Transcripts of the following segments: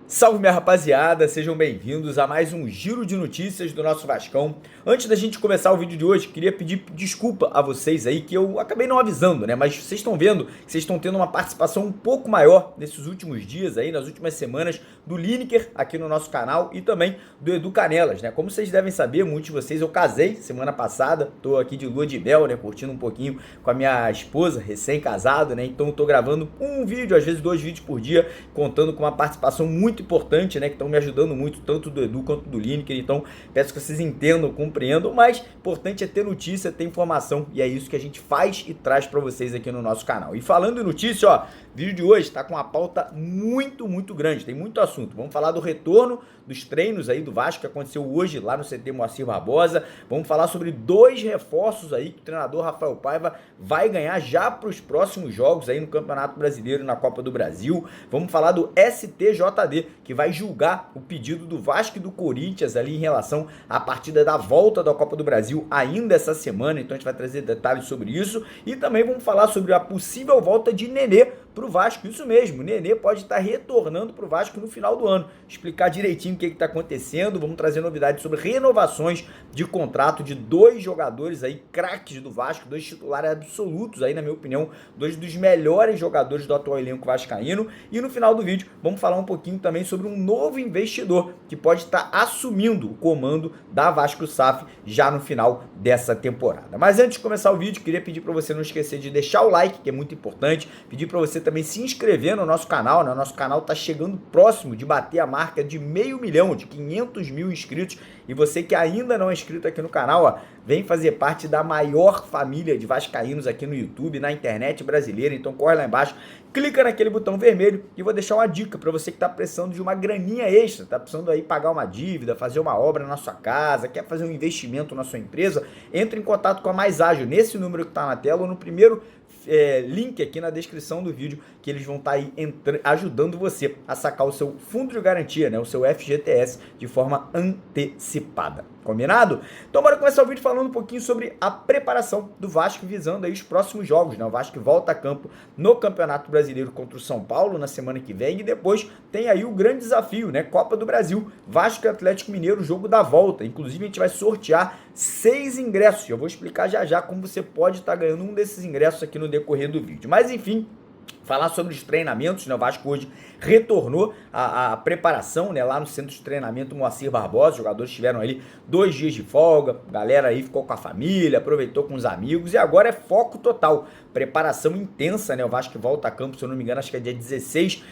Salve, minha rapaziada, sejam bem-vindos a mais um giro de notícias do nosso Vascão. Antes da gente começar o vídeo de hoje, queria pedir desculpa a vocês aí, que eu acabei não avisando, né? Mas vocês estão vendo que vocês estão tendo uma participação um pouco maior nesses últimos dias aí, nas últimas semanas, do Lineker aqui no nosso canal e também do Edu Canelas, né? Como vocês devem saber, muitos de vocês, eu casei semana passada, tô aqui de lua de mel, né? Curtindo um pouquinho com a minha esposa, recém-casado, né? Então eu tô gravando um vídeo, às vezes 2 vídeos por dia, contando com uma participação muito importante, né, que estão me ajudando muito, tanto do Edu quanto do Lineker. Então peço que vocês entendam, compreendam, mas importante é ter notícia, ter informação, e é isso que a gente faz e traz para vocês aqui no nosso canal. E falando em notícia, ó, o vídeo de hoje tá com uma pauta muito grande, tem muito assunto. Vamos falar do retorno dos treinos aí do Vasco, que aconteceu hoje lá no CT Moacir Barbosa. Vamos falar sobre 2 reforços aí que o treinador Rafael Paiva vai ganhar já para os próximos jogos aí no Campeonato Brasileiro e na Copa do Brasil. Vamos falar do STJD, que vai julgar o pedido do Vasco e do Corinthians ali em relação à partida da volta da Copa do Brasil ainda essa semana. Então a gente vai trazer detalhes sobre isso e também vamos falar sobre a possível volta de Nenê para o Vasco. Isso mesmo, o Nenê pode estar retornando para o Vasco no final do ano. Explicar direitinho o que está acontecendo, vamos trazer novidades sobre renovações de contrato de 2 jogadores aí, craques do Vasco, 2 titulares absolutos aí, na minha opinião, 2 dos melhores jogadores do atual elenco vascaíno. E no final do vídeo vamos falar um pouquinho também sobre um novo investidor que pode estar assumindo o comando da Vasco SAF já no final dessa temporada. Mas antes de começar o vídeo, queria pedir para você não esquecer de deixar o like, que é muito importante, pedir para você também se inscrever no nosso canal, né? O nosso canal está chegando próximo de bater a marca de 500 mil, de 500 mil inscritos. E você que ainda não é inscrito aqui no canal, ó, vem fazer parte da maior família de vascaínos aqui no YouTube, na internet brasileira. Então corre lá embaixo, clica naquele botão vermelho e vou deixar uma dica para você que está precisando de uma graninha extra, está precisando aí pagar uma dívida, fazer uma obra na sua casa, quer fazer um investimento na sua empresa, entre em contato com a Mais Ágil, nesse número que está na tela ou no primeiro link aqui na descrição do vídeo, que eles vão estar aí ajudando você a sacar o seu fundo de garantia, né, o seu FGTS, de forma antecipada. Combinado? Então bora começar o vídeo falando um pouquinho sobre a preparação do Vasco visando aí os próximos jogos, né? O Vasco volta a campo no Campeonato Brasileiro contra o São Paulo na semana que vem e depois tem aí o grande desafio, né? Copa do Brasil, Vasco e Atlético Mineiro, jogo da volta. Inclusive a gente vai sortear 6 ingressos. Eu vou explicar já como você pode estar ganhando um desses ingressos aqui no decorrer do vídeo. Mas enfim, falar sobre os treinamentos, né? O Vasco hoje retornou a preparação, né? Lá no centro de treinamento Moacir Barbosa, os jogadores tiveram ali 2 dias de folga, a galera aí ficou com a família, aproveitou com os amigos e agora é foco total, preparação intensa, né? O Vasco volta a campo, se eu não me engano, acho que é dia 16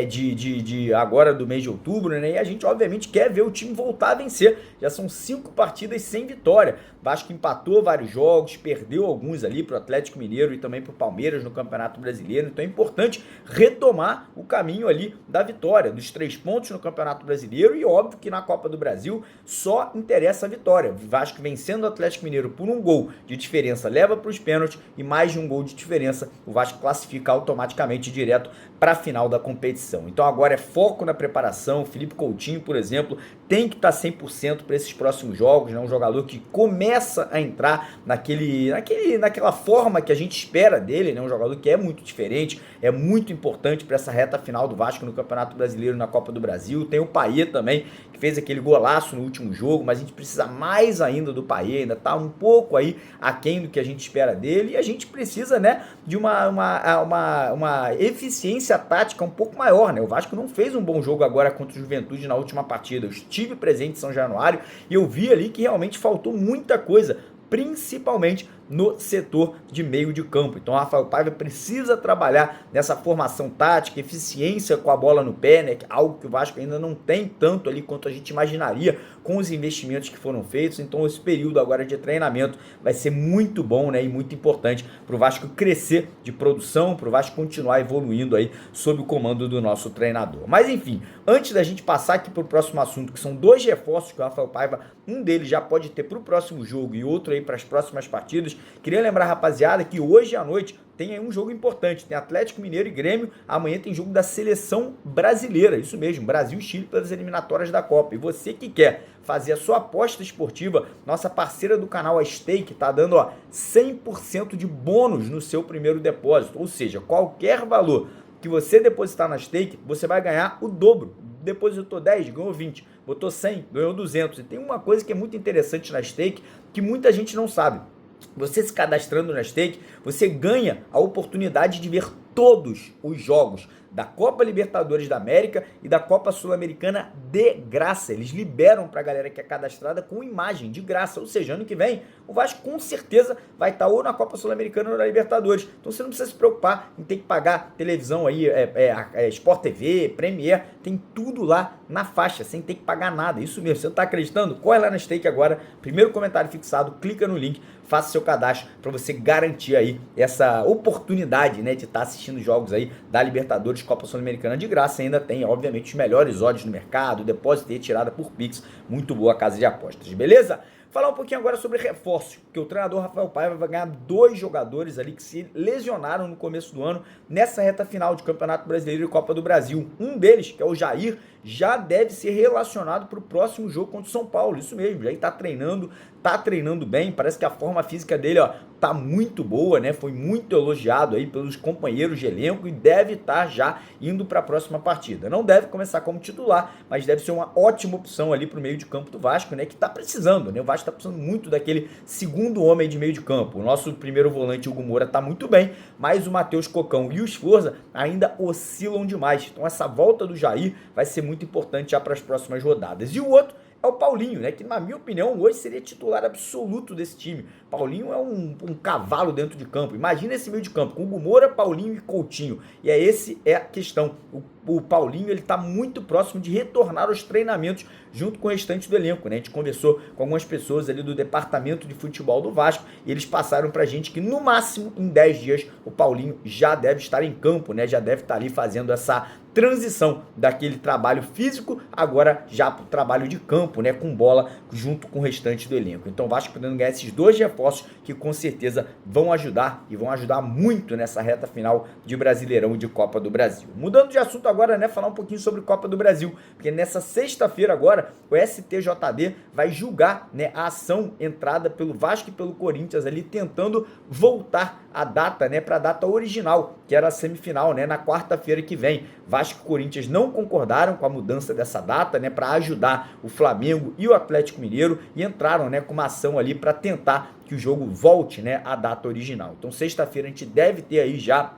de agora do mês de outubro, né? E a gente obviamente quer ver o time voltar a vencer, já são 5 partidas sem vitória, o Vasco empatou vários jogos, perdeu alguns ali pro Atlético Mineiro e também pro Palmeiras no Campeonato Brasileiro, então é importante retomar o caminho ali da vitória, dos 3 pontos no Campeonato Brasileiro e óbvio que na Copa do Brasil só interessa a vitória. O Vasco vencendo o Atlético Mineiro por 1 gol de diferença leva para os pênaltis e mais de 1 gol de diferença o Vasco classifica automaticamente direto para a final da competição. Então agora é foco na preparação. O Felipe Coutinho, por exemplo, tem que estar 100% para esses próximos jogos, né? Um jogador que começa a entrar naquela forma que a gente espera dele, né? Um jogador que é muito diferente, é muito importante para essa reta final do Vasco no Campeonato Brasileiro e na Copa do Brasil. Tem o Payet também, que fez aquele golaço no último jogo, mas a gente precisa mais ainda do Payet, ainda tá um pouco aí aquém do que a gente espera dele, e a gente precisa, né, de uma eficiência tática um pouco maior, né? O Vasco não fez um bom jogo agora contra o Juventude na última partida. Eu estive presente em São Januário e eu vi ali que realmente faltou muita coisa, principalmente no setor de meio de campo. Então o Rafael Paiva precisa trabalhar nessa formação tática, eficiência com a bola no pé, né? Algo que o Vasco ainda não tem tanto ali quanto a gente imaginaria com os investimentos que foram feitos. Então esse período agora de treinamento vai ser muito bom, né? E muito importante para o Vasco crescer de produção, para o Vasco continuar evoluindo aí sob o comando do nosso treinador. Mas enfim, antes da gente passar aqui para o próximo assunto, que são 2 reforços que o Rafael Paiva, um deles já pode ter para o próximo jogo e outro aí para as próximas partidas, Libertadores. Queria lembrar, rapaziada, que hoje à noite tem aí um jogo importante, tem Atlético Mineiro e Grêmio, amanhã tem jogo da seleção brasileira, isso mesmo, Brasil e Chile pelas eliminatórias da Copa. E você que quer fazer a sua aposta esportiva, nossa parceira do canal, a Stake, tá dando 100% de bônus no seu primeiro depósito, ou seja, qualquer valor que você depositar na Stake, você vai ganhar o dobro. Depositou 10, ganhou 20, botou 100, ganhou 200. E tem uma coisa que é muito interessante na Stake, que muita gente não sabe. Você se cadastrando na Stake, você ganha a oportunidade de ver todos os jogos da Copa Libertadores da América e da Copa Sul-Americana de graça. Eles liberam para a galera que é cadastrada com imagem de graça. Ou seja, ano que vem, o Vasco com certeza vai estar ou na Copa Sul-Americana ou na Libertadores. Então você não precisa se preocupar em ter que pagar televisão aí, Sport TV, Premier, tem tudo lá na faixa, sem ter que pagar nada. Isso mesmo, você não está acreditando? Corre lá na Stake agora, primeiro comentário fixado, clica no link, faça seu cadastro para você garantir aí essa oportunidade, né, de estar assistindo jogos aí da Libertadores, Copa Sul-Americana de graça. Ainda tem, obviamente, os melhores odds no mercado, depósito e retirada por Pix, muito boa a casa de apostas, beleza? Falar um pouquinho agora sobre reforços, porque o treinador Rafael Paiva vai ganhar 2 jogadores ali que se lesionaram no começo do ano, nessa reta final de Campeonato Brasileiro e Copa do Brasil. Um deles, que é o Jair, já deve ser relacionado para o próximo jogo contra o São Paulo, isso mesmo, já está treinando bem, parece que a forma física dele, tá muito boa, né? Foi muito elogiado aí pelos companheiros de elenco e deve estar já indo para a próxima partida. Não deve começar como titular, mas deve ser uma ótima opção ali para o meio de campo do Vasco, né? Que está precisando, né? O Vasco está precisando muito daquele segundo homem de meio de campo. O nosso primeiro volante, Hugo Moura, tá muito bem, mas o Matheus Cocão e o Sforza ainda oscilam demais. Então essa volta do Jair vai ser muito importante já para as próximas rodadas. E o outro é o Paulinho, né? Que na minha opinião hoje seria titular absoluto desse time. Paulinho é um cavalo dentro de campo. Imagina esse meio de campo com Hugo Moura, Paulinho e Coutinho. E esse é a questão. O Paulinho, ele tá muito próximo de retornar aos treinamentos junto com o restante do elenco, né? A gente conversou com algumas pessoas ali do departamento de futebol do Vasco e eles passaram pra gente que no máximo em 10 dias o Paulinho já deve estar em campo, né? Já deve estar ali fazendo essa transição daquele trabalho físico agora já para o trabalho de campo, né, com bola junto com o restante do elenco. Então o Vasco podendo ganhar esses 2 reforços que com certeza vão ajudar e vão ajudar muito nessa reta final de Brasileirão e de Copa do Brasil. Mudando de assunto agora, né, falar um pouquinho sobre Copa do Brasil, porque nessa sexta-feira agora o STJD vai julgar, né, a ação entrada pelo Vasco e pelo Corinthians ali tentando voltar a data, né, para a data original, que era a semifinal, né, na quarta-feira que vem. Vasco e Corinthians não concordaram com a mudança dessa data, né, para ajudar o Flamengo e o Atlético Mineiro e entraram, né, com uma ação ali para tentar que o jogo volte, né, à data original. Então, sexta-feira a gente deve ter aí já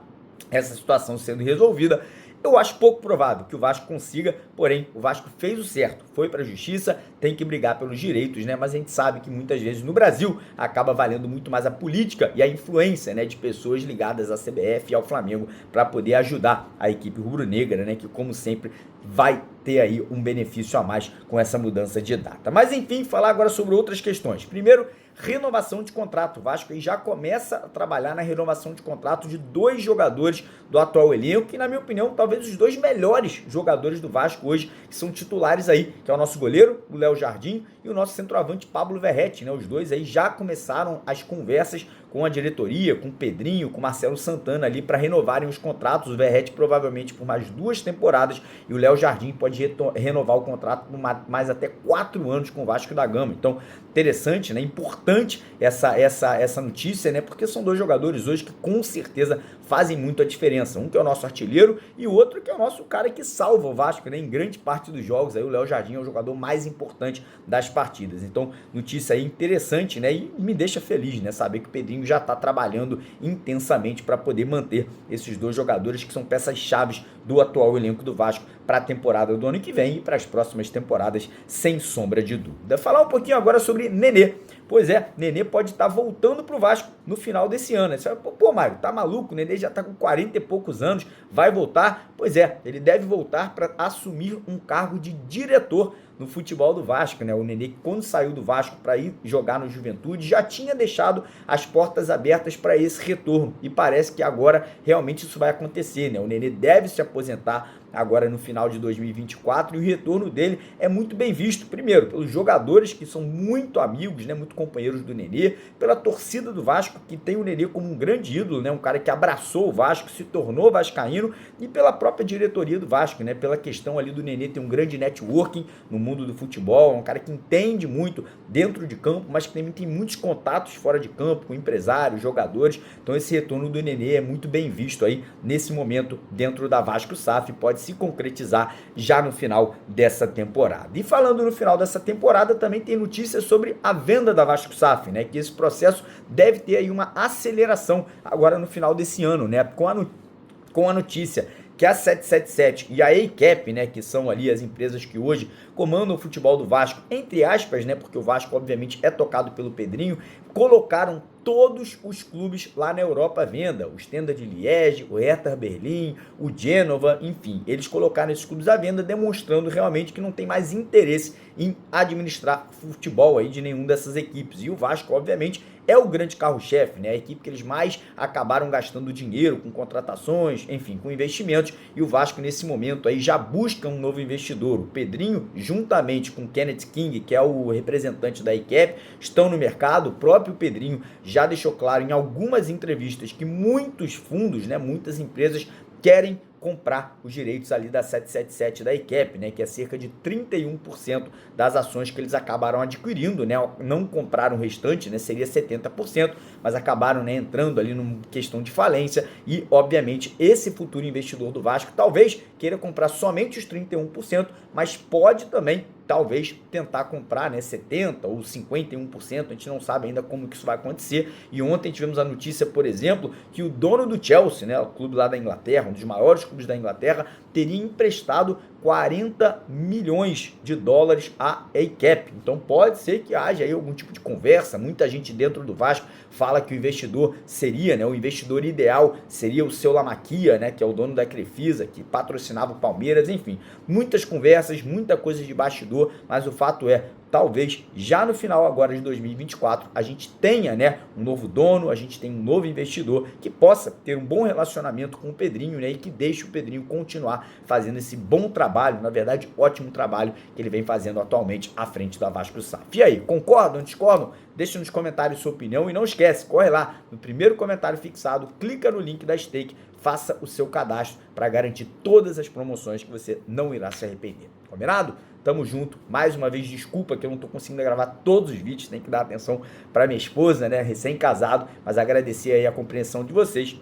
essa situação sendo resolvida. Eu acho pouco provável que o Vasco consiga, porém, o Vasco fez o certo, foi para a justiça, tem que brigar pelos direitos, né? Mas a gente sabe que muitas vezes no Brasil acaba valendo muito mais a política e a influência, né, de pessoas ligadas à CBF e ao Flamengo para poder ajudar a equipe rubro-negra, né? Que, como sempre, vai ter aí um benefício a mais com essa mudança de data. Mas, enfim, falar agora sobre outras questões. Primeiro, renovação de contrato. O Vasco aí já começa a trabalhar na renovação de contrato de 2 jogadores do atual elenco, que na minha opinião, talvez os 2 melhores jogadores do Vasco hoje, que são titulares aí, que é o nosso goleiro, o Léo Jardim, e o nosso centroavante, Pablo Verratti, né? Os 2 aí já começaram as conversas com a diretoria, com o Pedrinho, com o Marcelo Santana ali para renovarem os contratos. O Verratti provavelmente por mais 2 temporadas e o Léo Jardim pode renovar o contrato por mais até 4 anos com o Vasco da Gama. Então, interessante, né? Importante essa notícia, né? Porque são 2 jogadores hoje que com certeza fazem muito a diferença. Um que é o nosso artilheiro e o outro que é o nosso cara que salva o Vasco, né? Em grande parte dos jogos. Aí o Léo Jardim é o jogador mais importante das partidas. Então, notícia aí interessante, né? E me deixa feliz, né? Saber que o Pedrinho já está trabalhando intensamente para poder manter esses 2 jogadores que são peças-chave do atual elenco do Vasco para a temporada do ano que vem e para as próximas temporadas, sem sombra de dúvida. Falar um pouquinho agora sobre Nenê. Pois é, Nenê pode estar voltando para o Vasco no final desse ano. Você vai, pô, Mário, tá maluco? O Nenê já está com 40 e poucos anos, vai voltar? Pois é, ele deve voltar para assumir um cargo de diretor no futebol do Vasco, né? O Nenê, quando saiu do Vasco para ir jogar no Juventude, já tinha deixado as portas abertas para esse retorno, e parece que agora realmente isso vai acontecer, né? O Nenê deve se aposentar agora no final de 2024, e o retorno dele é muito bem visto, primeiro, pelos jogadores que são muito amigos, né, muito companheiros do Nenê, pela torcida do Vasco, que tem o Nenê como um grande ídolo, né, um cara que abraçou o Vasco, se tornou vascaíno, e pela própria diretoria do Vasco, né, pela questão ali do Nenê ter um grande networking no mundo do futebol, um cara que entende muito dentro de campo, mas que também tem muitos contatos fora de campo, com empresários, jogadores. Então esse retorno do Nenê é muito bem visto aí nesse momento dentro da Vasco SAF, pode se concretizar já no final dessa temporada. E falando no final dessa temporada, também tem notícias sobre a venda da Vasco SAF, né? Que esse processo deve ter aí uma aceleração agora no final desse ano, né? Com a notícia que a 777 e a EICAP, né, que são ali as empresas que hoje comandam o futebol do Vasco, entre aspas, né, porque o Vasco obviamente é tocado pelo Pedrinho, colocaram todos os clubes lá na Europa à venda, o Stenda de Liège, o Hertha Berlim, o Genova, enfim, eles colocaram esses clubes à venda, demonstrando realmente que não tem mais interesse em administrar futebol aí de nenhum dessas equipes, e o Vasco obviamente é o grande carro-chefe, né? A equipe que eles mais acabaram gastando dinheiro com contratações, enfim, com investimentos, e o Vasco nesse momento aí já busca um novo investidor. O Pedrinho, juntamente com o Kenneth King, que é o representante da ICAP, estão no mercado. O próprio Pedrinho já deixou claro em algumas entrevistas que muitos fundos, né, muitas empresas querem comprar os direitos ali da 777 da ICAP, né, que é cerca de 31% das ações que eles acabaram adquirindo, né, não compraram o restante, né, seria 70%, mas acabaram, né, entrando ali numa questão de falência, e obviamente esse futuro investidor do Vasco talvez queira comprar somente os 31%, mas pode também talvez tentar comprar, né, 70% ou 51%, a gente não sabe ainda como que isso vai acontecer. E ontem tivemos a notícia, por exemplo, que o dono do Chelsea, né, o clube lá da Inglaterra, um dos maiores clubes da Inglaterra, teria emprestado 40 milhões de dólares à EICAP. Então pode ser que haja aí algum tipo de conversa. Muita gente dentro do Vasco fala que o investidor seria, né, o investidor ideal seria o seu Lamaquia, né, que é o dono da Crefisa, que patrocinava o Palmeiras, enfim, muitas conversas, muita coisa de bastidor, mas o fato é, talvez já no final agora de 2024 a gente tenha, né, um novo dono, a gente tem um novo investidor que possa ter um bom relacionamento com o Pedrinho, né, e que deixe o Pedrinho continuar fazendo esse bom trabalho, na verdade ótimo trabalho que ele vem fazendo atualmente à frente da Vasco SAF. E aí, concordam, discordam? Deixa nos comentários sua opinião e não esquece, corre lá no primeiro comentário fixado, clica no link da Stake, faça o seu cadastro para garantir todas as promoções que você não irá se arrepender. Combinado? Tamo junto. Mais uma vez, desculpa que eu não tô conseguindo gravar todos os vídeos, tem que dar atenção para minha esposa, né, recém-casado, mas agradecer aí a compreensão de vocês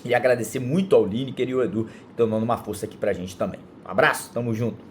e agradecer muito ao Lineker e ao Edu que estão dando uma força aqui pra gente também. Um abraço, tamo junto.